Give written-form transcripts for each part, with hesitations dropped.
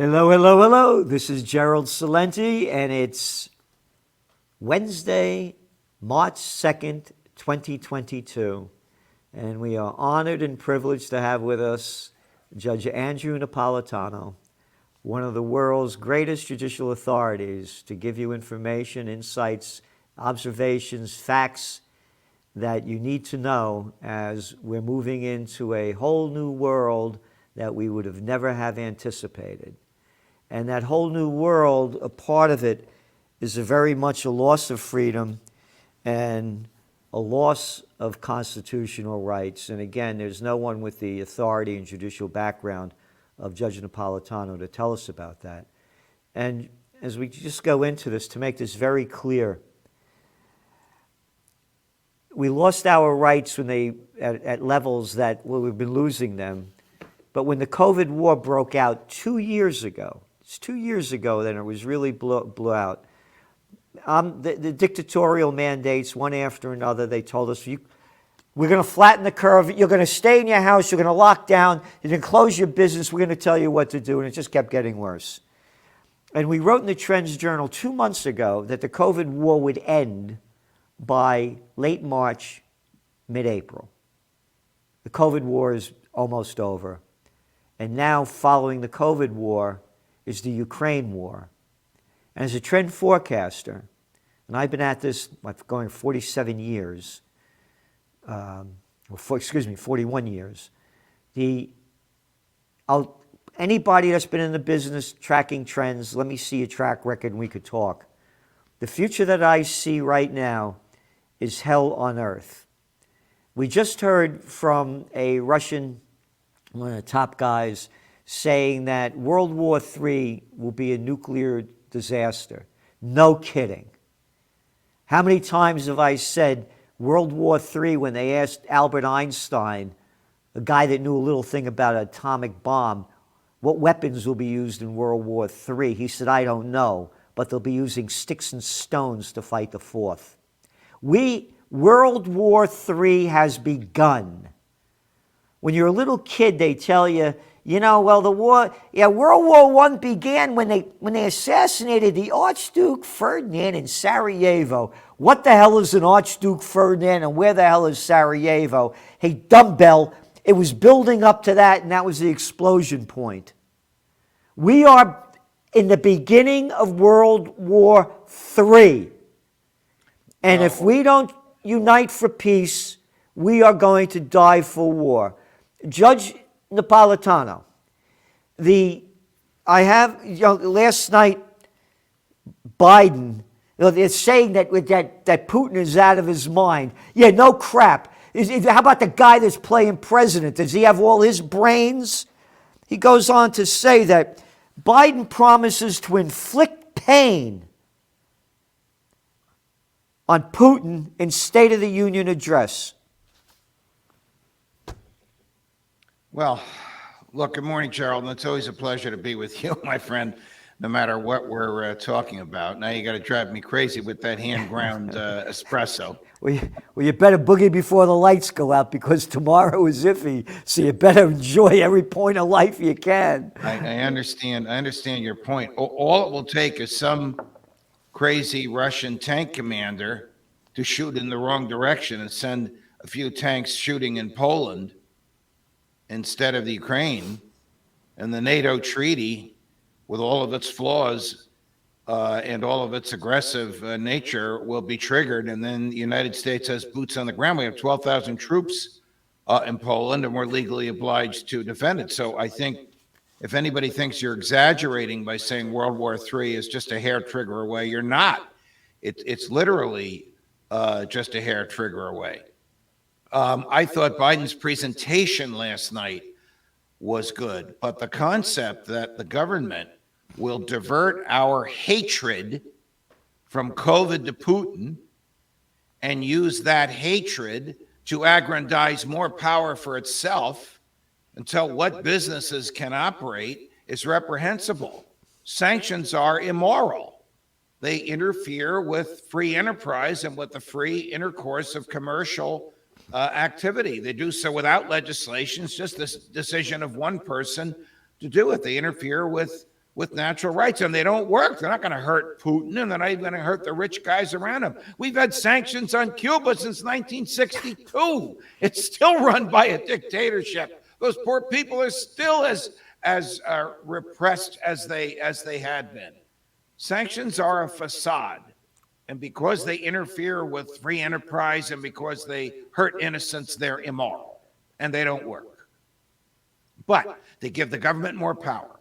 Hello, hello, hello. This is Gerald Celente, and it's Wednesday, March 2nd, 2022. And we are honored and privileged to have with us Judge Andrew Napolitano, one of the world's greatest judicial authorities, to give you information, insights, observations, facts that you need to know as we're moving into a whole new world that we would have never have anticipated. And that whole new world, a part of it is very much a loss of freedom and a loss of constitutional rights. And again, there's no one with the authority and judicial background of Judge Napolitano to tell us about that. And as we just go into this, to make this very clear, we lost our rights when at levels that we've been losing them. But when the COVID war broke out 2 years ago, it's 2 years ago that it was really blew out. The dictatorial mandates, one after another, they told us, we're going to flatten the curve. You're going to stay in your house. You're going to lock down. You're going to close your business. We're going to tell you what to do. And it just kept getting worse. And we wrote in the Trends Journal 2 months ago that the COVID war would end by late March, mid-April. The COVID war is almost over. And now, following the COVID war, is the Ukraine war. And as a trend forecaster, and I've been at this going 47 years, 41 years, anybody that's been in the business tracking trends, let me see a track record and we could talk. The future that I see right now is hell on earth. We just heard from a Russian, one of the top guys, saying that World War III will be a nuclear disaster. No kidding. How many times have I said World War III when they asked Albert Einstein, a guy that knew a little thing about an atomic bomb, what weapons will be used in World War III? He said, I don't know, but they'll be using sticks and stones to fight the fourth. World War III has begun. When you're a little kid, they tell you, the war, World War I began when they assassinated the Archduke Ferdinand in Sarajevo. What the hell is an Archduke Ferdinand and where the hell is Sarajevo? Hey, dumbbell, it was building up to that and that was the explosion point. We are in the beginning of World War III. And if we don't unite for peace, we are going to die for war. Judge Napolitano, last night, Biden, they're saying that Putin is out of his mind. Yeah, no crap. How about the guy that's playing president? Does he have all his brains? He goes on to say that Biden promises to inflict pain on Putin in State of the Union address. Well, look, good morning, Gerald. And it's always a pleasure to be with you, my friend, no matter what we're talking about. Now you got to drive me crazy with that hand-ground espresso. Well, you better boogie before the lights go out because tomorrow is iffy. So you better enjoy every point of life you can. I understand. I understand your point. All it will take is some crazy Russian tank commander to shoot in the wrong direction and send a few tanks shooting in Poland instead of the Ukraine, and the NATO treaty, with all of its flaws and all of its aggressive nature, will be triggered. And then the United States has boots on the ground. We have 12,000 troops in Poland, and we're legally obliged to defend it. So I think if anybody thinks you're exaggerating by saying World War III is just a hair trigger away, you're not. It's literally just a hair trigger away. I thought Biden's presentation last night was good, but the concept that the government will divert our hatred from COVID to Putin and use that hatred to aggrandize more power for itself and tell what businesses can operate is reprehensible. Sanctions are immoral. They interfere with free enterprise and with the free intercourse of commercial activity. They do so without legislation. It's just this decision of one person to do it. They interfere with with natural rights, and they don't work. They're not going to hurt Putin, and they're not even going to hurt the rich guys around him. We've had sanctions on Cuba since 1962. It's still run by a dictatorship. Those poor people are still as repressed as they had been. Sanctions are a facade. And because they interfere with free enterprise and because they hurt innocents, they're immoral and they don't work. But they give the government more power,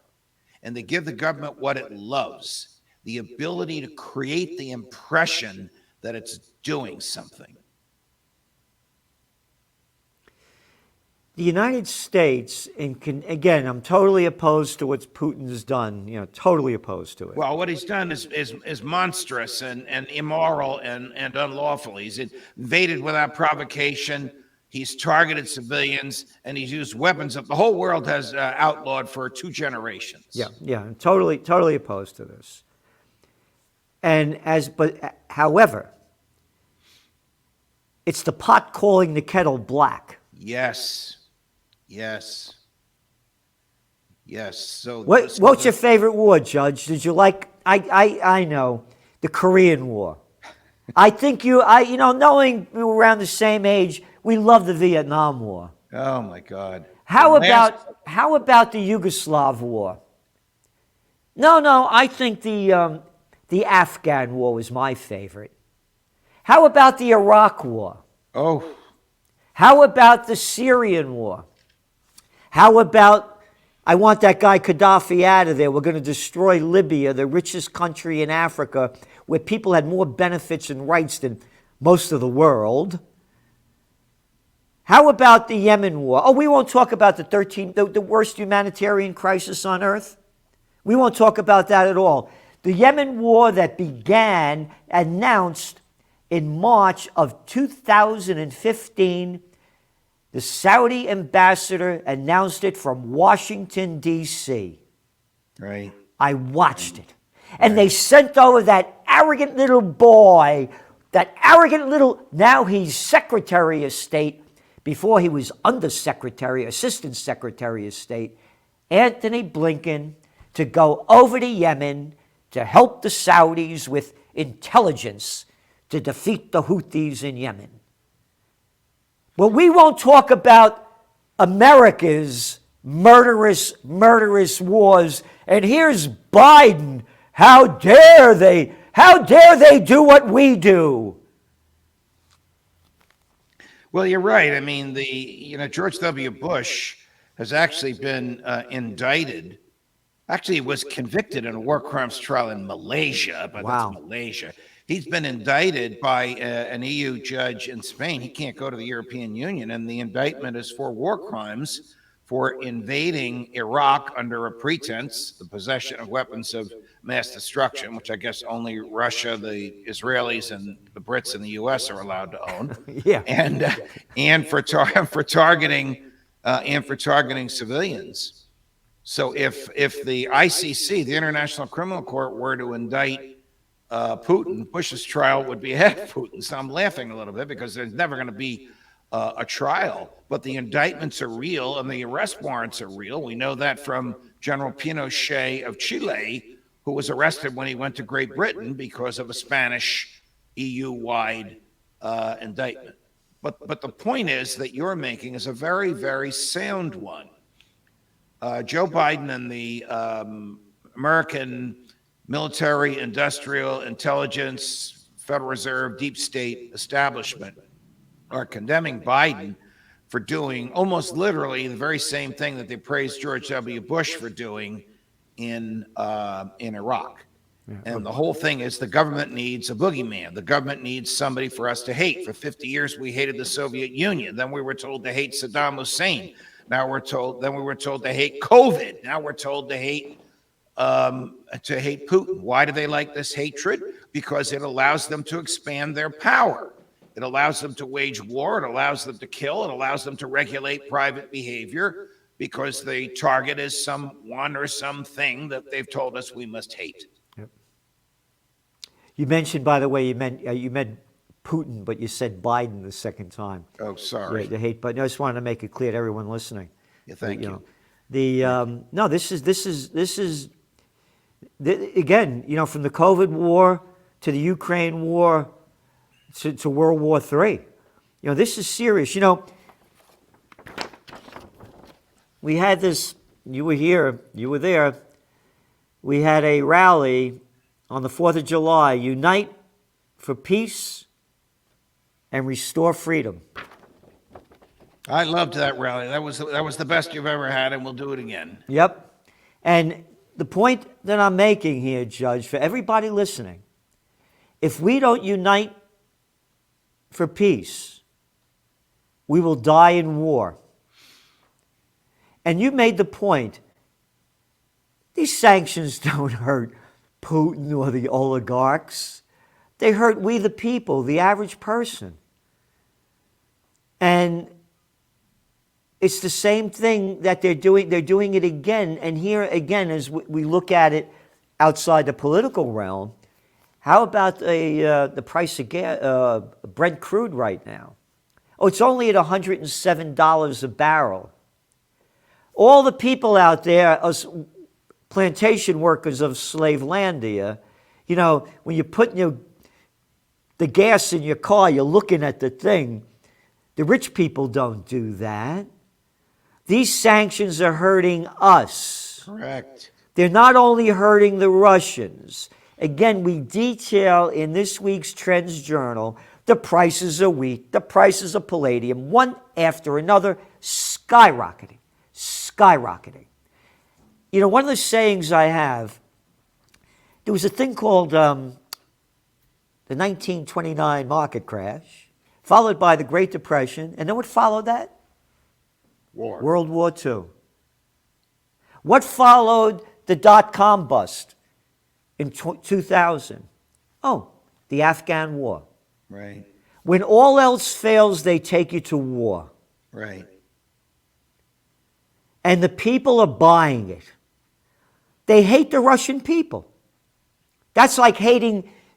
and they give the government what it loves, the ability to create the impression that it's doing something. The United States, again, I'm totally opposed to what Putin's done, totally opposed to it. Well, what he's done is monstrous and immoral and unlawful. He's invaded without provocation. He's targeted civilians, and he's used weapons that the whole world has outlawed for 2 generations. Yeah, I'm totally opposed to this. However, it's the pot calling the kettle black. Yes. So what's your favorite war, Judge? Did you like? I know the Korean War. I think knowing we were around the same age, we love the Vietnam War. Oh my God! How about the Yugoslav War? No, I think the Afghan War was my favorite. How about the Iraq War? Oh. How about the Syrian War? How about, I want that guy Gaddafi out of there. We're going to destroy Libya, the richest country in Africa, where people had more benefits and rights than most of the world. How about the Yemen War? Oh, we won't talk about the worst humanitarian crisis on earth. We won't talk about that at all. The Yemen War that began, announced in March of 2015, the Saudi ambassador announced it from Washington, D.C. Right. I watched it. And they sent over that arrogant little boy, now he's Secretary of State. Before he was Undersecretary, Assistant Secretary of State, Anthony Blinken, to go over to Yemen to help the Saudis with intelligence to defeat the Houthis in Yemen. Well, we won't talk about America's murderous wars. And here's Biden. How dare they do what we do? Well, you're right. I mean, George W. Bush has actually been indicted. Actually, he was convicted in a war crimes trial in Malaysia, but Wow. That's Malaysia. He's been indicted by an EU judge in Spain. He can't go to the European Union, and the indictment is for war crimes for invading Iraq under a pretense, the possession of weapons of mass destruction, which I guess only Russia, the Israelis, and the Brits and the U.S. are allowed to own. Yeah. And for targeting civilians. So if the ICC, the International Criminal Court, were to indict Putin, Bush's trial would be ahead of Putin. So I'm laughing a little bit because there's never going to be a trial, but the indictments are real and the arrest warrants are real. We know that from General Pinochet of Chile, who was arrested when he went to Great Britain because of a Spanish EU-wide indictment. But the point is that you're making is a very, very sound one. Joe Biden and the American military, industrial, intelligence, Federal Reserve, deep state establishment are condemning Biden for doing almost literally the very same thing that they praised George W. Bush for doing in Iraq. Yeah. And the whole thing is the government needs a boogeyman. The government needs somebody for us to hate. For 50 years, we hated the Soviet Union. Then we were told to hate Saddam Hussein. Now we were told to hate COVID. Now we're told to hate Putin. Why do they like this hatred? Because it allows them to expand their power. It allows them to wage war. It allows them to kill. It allows them to regulate private behavior because the target is someone or something that they've told us we must hate. Yep. You mentioned, by the way, you meant Putin, but you said Biden the second time. Oh, sorry. The hate button. I just wanted to make it clear to everyone listening. Yeah, thank you. No, this is Again, from the COVID war to the Ukraine war to World War III. This is serious. We had this, you were here, you were there. We had a rally on the 4th of July, Unite for Peace and Restore Freedom. I loved that rally. That was the best you've ever had, and we'll do it again. Yep. And the point that I'm making here, Judge, for everybody listening, if we don't unite for peace, we will die in war. And you made the point, these sanctions don't hurt Putin or the oligarchs. They hurt we the people, the average person. And it's the same thing that they're doing. They're doing it again. And here again, as we look at it outside the political realm, how about the price of Brent crude right now? Oh, it's only at $107 a barrel. All the people out there, us plantation workers of Slavelandia, when you're putting the gas in your car, you're looking at the thing. The rich people don't do that. These sanctions are hurting us. Correct. They're not only hurting the Russians. Again, we detail in this week's Trends Journal the prices of wheat, the prices of palladium, one after another, skyrocketing. One of the sayings I have, there was a thing called the 1929 market crash, followed by the Great Depression, and then what followed that? War. World War II. What followed the dot-com bust in 2000? Oh, the Afghan War. Right. When all else fails, they take you to war. Right. And the people are buying it. They hate the Russian people. That's like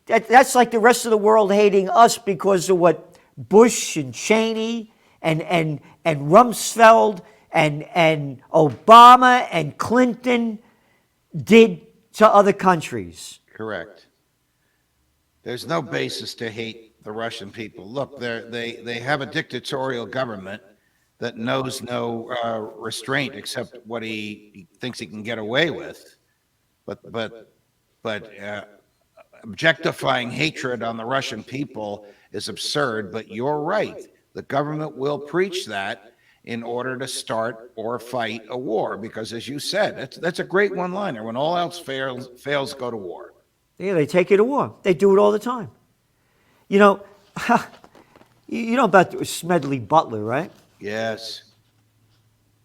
that's like the rest of the world hating us because of what Bush and Cheney and Rumsfeld and Obama and Clinton did to other countries. Correct. There's no basis to hate the Russian people. Look, they have a dictatorial government that knows no restraint except what he thinks he can get away with. But objectifying hatred on the Russian people is absurd. But you're right. The government will preach that in order to start or fight a war, because, as you said, that's a great one-liner. When all else fails, go to war. Yeah, they take you to war. They do it all the time. You know about Smedley Butler, right? Yes.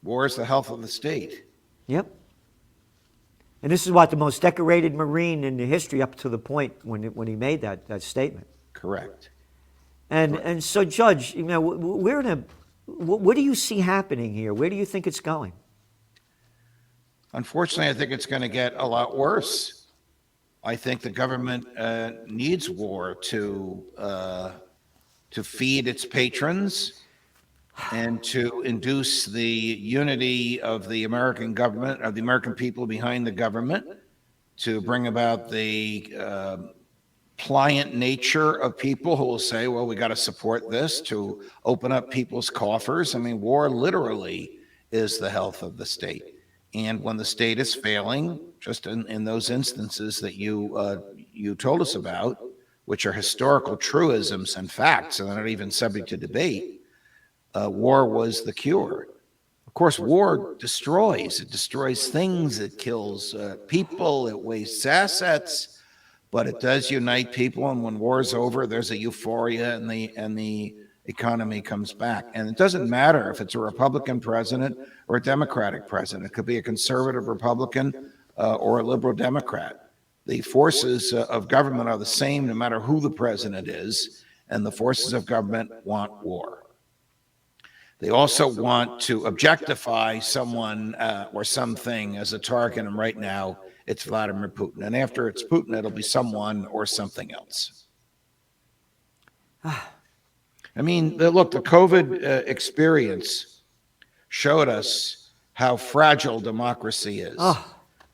War is the health of the state. Yep. And this is what the most decorated Marine in the history up to the point when he made that statement. Correct. And so, Judge, what do you see happening here? Where do you think it's going? Unfortunately, I think it's going to get a lot worse. I think the government needs war to feed its patrons and to induce the unity of the American government, of the American people behind the government, to bring about the pliant nature of people who will say, well, we got to support this, to open up people's coffers. I mean, war literally is the health of the state. And when the state is failing, just in those instances that you told us about, which are historical truisms and facts, and they're not even subject to debate, war was the cure. Of course, war destroys. It destroys things. It kills people. It wastes assets. But it does unite people. And when war's over, there's a euphoria, and the economy comes back. And it doesn't matter if it's a Republican president or a Democratic president. It could be a conservative Republican or a liberal Democrat. The forces of government are the same no matter who the president is. And the forces of government want war. They also want to objectify someone or something as a target, and right now it's Vladimir Putin. And after it's Putin, it'll be someone or something else. I mean, look, the COVID experience showed us how fragile democracy is.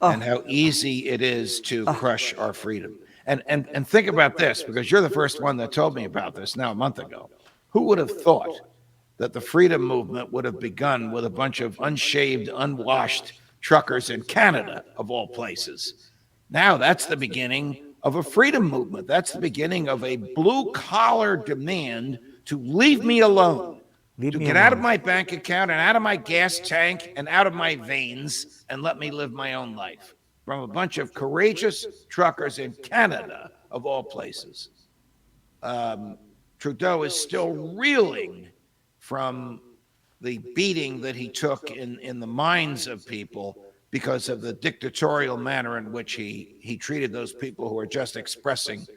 and how easy it is to crush our freedom. And think about this, because you're the first one that told me about this now a month ago. Who would have thought that the freedom movement would have begun with a bunch of unshaved, unwashed truckers in Canada, of all places? Now that's the beginning of a freedom movement. That's the beginning of a blue-collar demand to leave me alone, to get out of my bank account and out of my gas tank and out of my veins and let me live my own life, from a bunch of courageous truckers in Canada, of all places. Trudeau is still reeling from the beating that he took in the minds of people because of the dictatorial manner in which he treated those people who are just expressing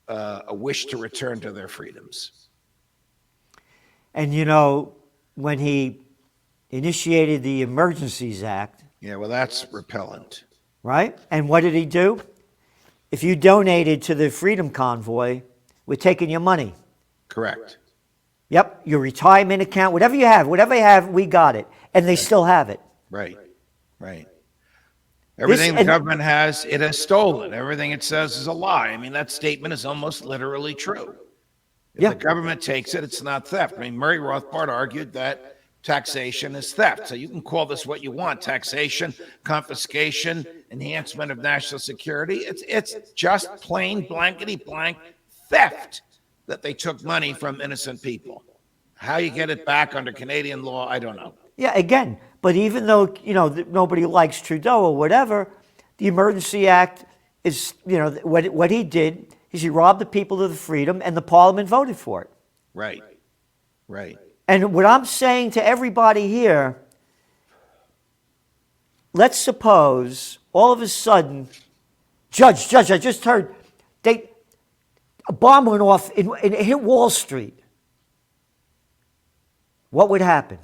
a wish to return to their freedoms. And you know, when he initiated the Emergencies Act. Yeah, well, that's repellent. Right? And what did he do? If you donated to the Freedom Convoy, we're taking your money. Correct. Yep, your retirement account, whatever you have, we got it. And they still have it. Right, right. Everything the government has, it has stolen. Everything it says is a lie. I mean, that statement is almost literally true. If the government takes it, it's not theft. I mean, Murray Rothbard argued that taxation is theft. So you can call this what you want: taxation, confiscation, enhancement of national security. It's just plain blankety blank theft that they took money from innocent people. How you get it back under Canadian law, I don't know. Yeah, again, but even though, you know, nobody likes Trudeau or whatever, the Emergency Act is, you know, what he did is he robbed the people of the freedom, and the Parliament voted for it. Right, right. And what I'm saying to everybody here, let's suppose all of a sudden, Judge, I just heard a bomb went off and it hit Wall Street. What would happen?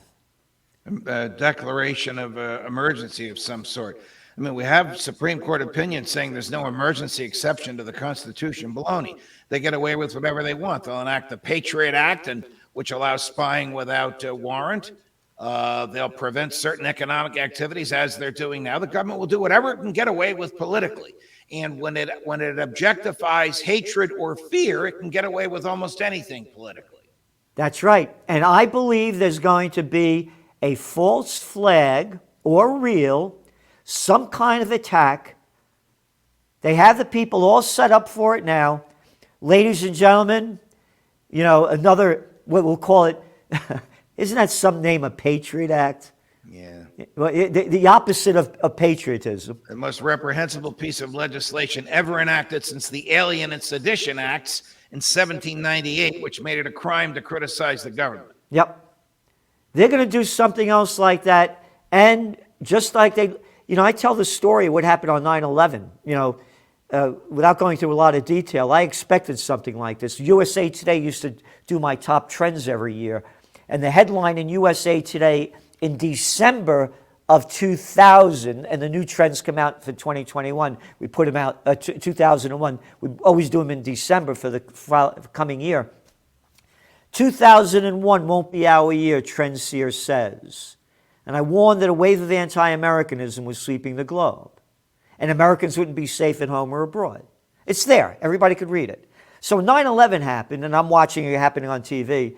A declaration of emergency of some sort. I mean, we have Supreme Court opinion saying there's no emergency exception to the Constitution. Baloney. They get away with whatever they want. They'll enact the Patriot Act, which allows spying without a warrant. They'll prevent certain economic activities, as they're doing now. The government will do whatever it can get away with politically. And when it objectifies hatred or fear, it can get away with almost anything politically. That's right. And I believe there's going to be a false flag or real, some kind of attack. They have the people all set up for it now. Ladies and gentlemen, you know, another, what we'll call it, isn't that some name, a Patriot Act? Yeah. Well, the opposite of patriotism. The most reprehensible piece of legislation ever enacted since the Alien and Sedition Acts in 1798, which made it a crime to criticize the government. Yep. They're going to do something else like that. And just like they, you know, I tell the story of what happened on 9/11, you know, without going through a lot of detail. I expected something like this. USA Today used to do my top trends every year. And the headline in USA Today in December of 2000, and the new trends come out for 2021. We put them out, 2001. We always do them in December for the coming year. 2001 won't be our year, Trendseer says. And I warned that a wave of anti-Americanism was sweeping the globe. And Americans wouldn't be safe at home or abroad. It's there. Everybody could read it. So 9/11 happened, and I'm watching it happening on TV.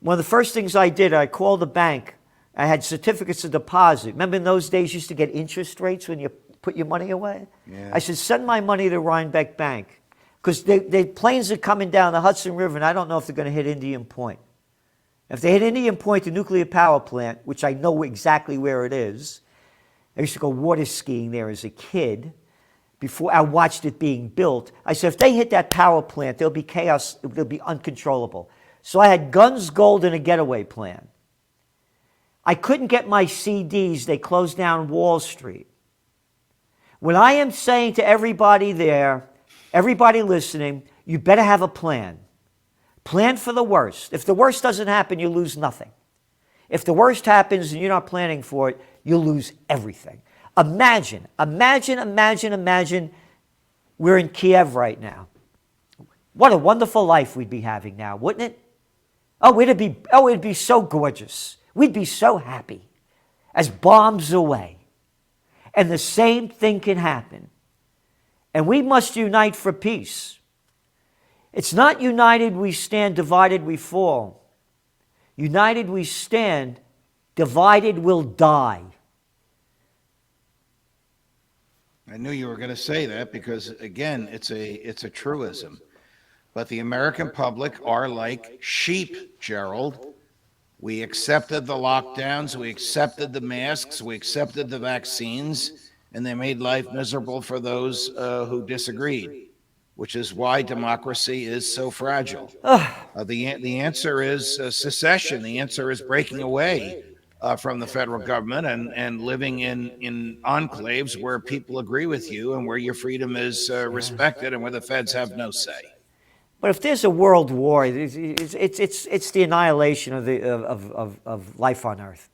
One of the first things I did, I called the bank. I had certificates of deposit. Remember in those days you used to get interest rates when you put your money away? Yeah. I said, send my money to Rhinebeck Bank. Because the planes are coming down the Hudson River, and I don't know if they're going to hit Indian Point. If they hit Indian Point, the nuclear power plant, which I know exactly where it is, I used to go water skiing there as a kid. Before I watched it being built, I said, if they hit that power plant, there'll be chaos, it'll be uncontrollable. So I had guns, gold, and a getaway plan. I couldn't get my CDs. They closed down Wall Street. What I am saying to everybody there, everybody listening, you better have a plan. Plan for the worst. If the worst doesn't happen, you lose nothing. If the worst happens and you're not planning for it, you'll lose everything. Imagine we're in Kiev right now. What a wonderful life we'd be having now, wouldn't it? It'd be so gorgeous. We'd be so happy as bombs away. And the same thing can happen. And we must unite for peace. It's not united we stand, divided we fall. United we stand, divided we'll die. I knew you were going to say that because, again, it's a truism. But the American public are like sheep, Gerald. We accepted the lockdowns, we accepted the masks, we accepted the vaccines, and they made life miserable for those who disagreed, which is why democracy is so fragile. The answer is secession. The answer is breaking away from the federal government and living in enclaves where people agree with you and where your freedom is respected and where the feds have no say. But if there's a world war, it's the annihilation of life on Earth.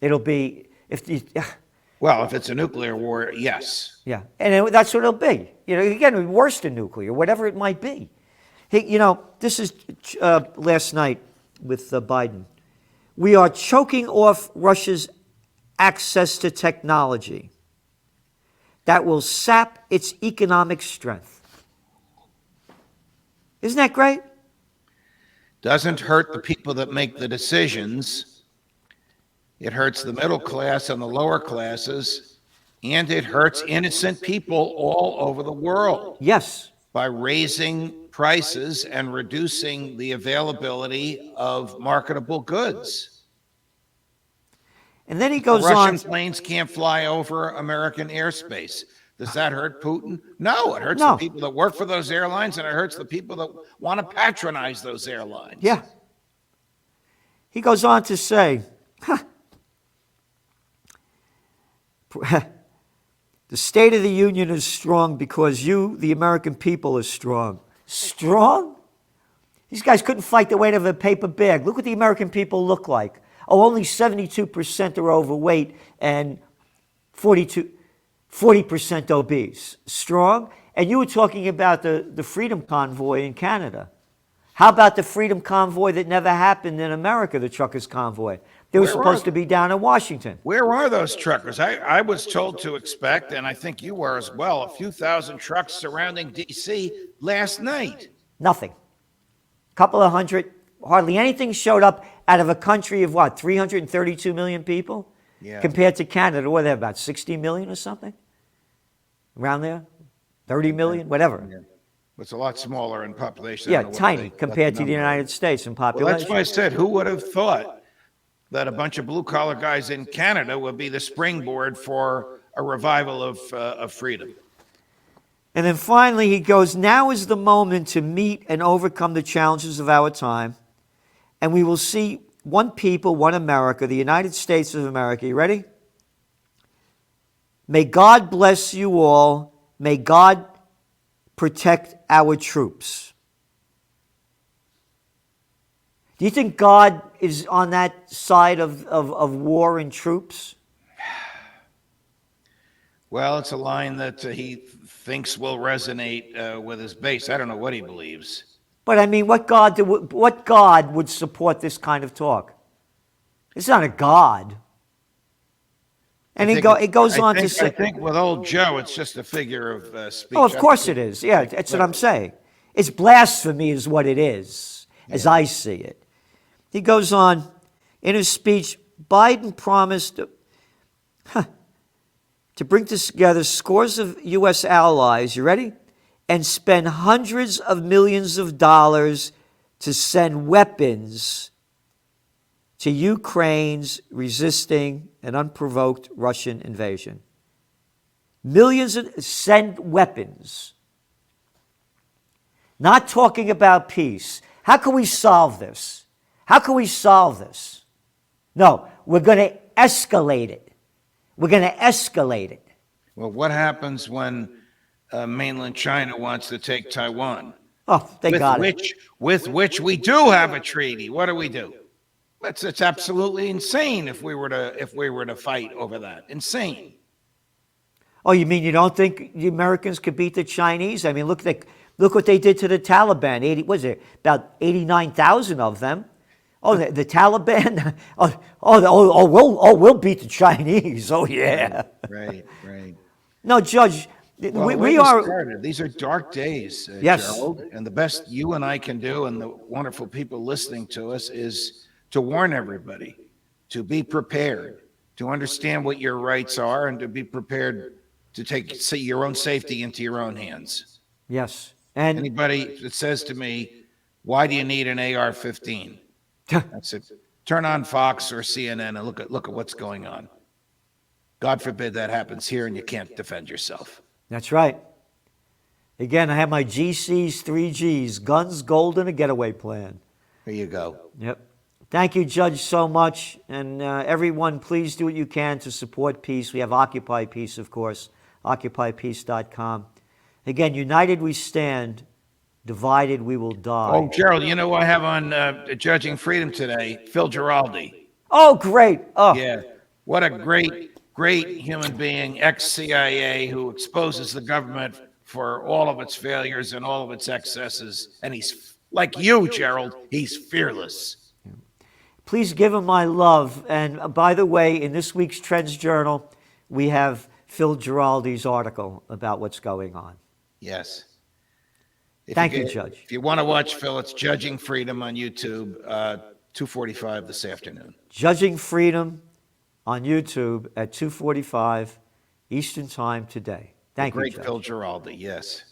It'll be Well, if it's a nuclear war, yes. Yeah, and that's what it'll be. Again, worse than nuclear, whatever it might be. Hey, this is last night with Biden. We are choking off Russia's access to technology that will sap its economic strength. Isn't that great? Doesn't hurt the people that make the decisions. It hurts the middle class and the lower classes, and it hurts innocent people all over the world. Yes. By raising prices and reducing the availability of marketable goods. And then he goes Russian on. planes can't fly over American airspace. Does that hurt Putin? No, it hurts No. the people that work for those airlines, and it hurts the people that want to patronize those airlines. Yeah. He goes on to say, the State of the Union is strong because you, the American people, are strong. Strong? These guys couldn't fight the weight of a paper bag. Look what the American people look like. Oh, only 72% are overweight and 40% obese. Strong? And you were talking about the Freedom Convoy in Canada. How about the Freedom Convoy that never happened in America, the Truckers' Convoy? They were supposed to be down in Washington. Where are those truckers? I was told to expect, and I think you were as well, a few thousand trucks surrounding D.C. last night. Nothing. A couple of hundred. Hardly anything showed up out of a country of what, 332 million people? Yeah. Compared to Canada, what, they're about 60 million or something? Around there? 30 million? Whatever. Yeah. It's a lot smaller in population. Yeah, tiny compared to the United States in Well, population. that's why I said, who would have thought that a bunch of blue-collar guys in Canada would be the springboard for a revival of freedom? And then finally he goes, now is the moment to meet and overcome the challenges of our time, and we will see one people, one America, the United States of America. You ready? May God bless you all. May God protect our troops. Do you think God is on that side of war and troops? Well, it's a line that he thinks will resonate with his base. I don't know what he believes. But I mean, what God would support this kind of talk? It's not a God. And it goes on to say, I think with old Joe, it's just a figure of speech. oh, of course it is. Yeah, that's what I'm saying. It's blasphemy is what it is, as I see it. He goes on, in his speech, Biden promised to bring together scores of U.S. allies, you ready? And spend hundreds of millions of dollars to send weapons to Ukraine's resisting an unprovoked Russian invasion. Send weapons. Not talking about peace. How can we solve this? How can we solve this? No, we're going to escalate it. We're going to escalate it. Well, what happens when mainland China wants to take Taiwan? Oh, they got it. With which we do have a treaty. What do? It's absolutely insane if we were to fight over that. Insane. Oh, you mean you don't think the Americans could beat the Chinese? I mean, look what they did to the Taliban. About 89,000 of them. Oh, the Taliban? We'll beat the Chinese. Oh, yeah. Right. No, Judge, Well, the way we we are. started, these are dark days, Yes. Gerald, and the best you and I can do, and the wonderful people listening to us, is to warn everybody, to be prepared, to understand what your rights are, and to be prepared to take your own safety into your own hands. Yes. And Anybody that says to me, "Why do you need an AR-15?" That's it. Turn on Fox or CNN and look at what's going on. God forbid that happens here and you can't defend yourself. that's right. Again, I have my GC's 3Gs, guns, gold, and a getaway plan. There you go. Yep. Thank you, Judge, so much. And everyone, please do what you can to support peace. We have Occupy Peace, of course, occupypeace.com. Again, united we stand, divided we will die. Oh, Gerald, you know what I have on Judging Freedom today? Phil Giraldi. Oh, great. Oh, Yeah. What a great human being, ex-CIA, who exposes the government for all of its failures and all of its excesses. And he's like you, Gerald, he's fearless. please give him my love. And by the way, in this week's Trends Journal, we have Phil Giraldi's article about what's going on. Yes. Thank you, Judge. If you want to watch Phil, it's Judging Freedom on YouTube, 2:45 this afternoon. Judging Freedom on YouTube at 2:45 Eastern Time today. Thank you, Great Judge. Phil Giraldi, yes.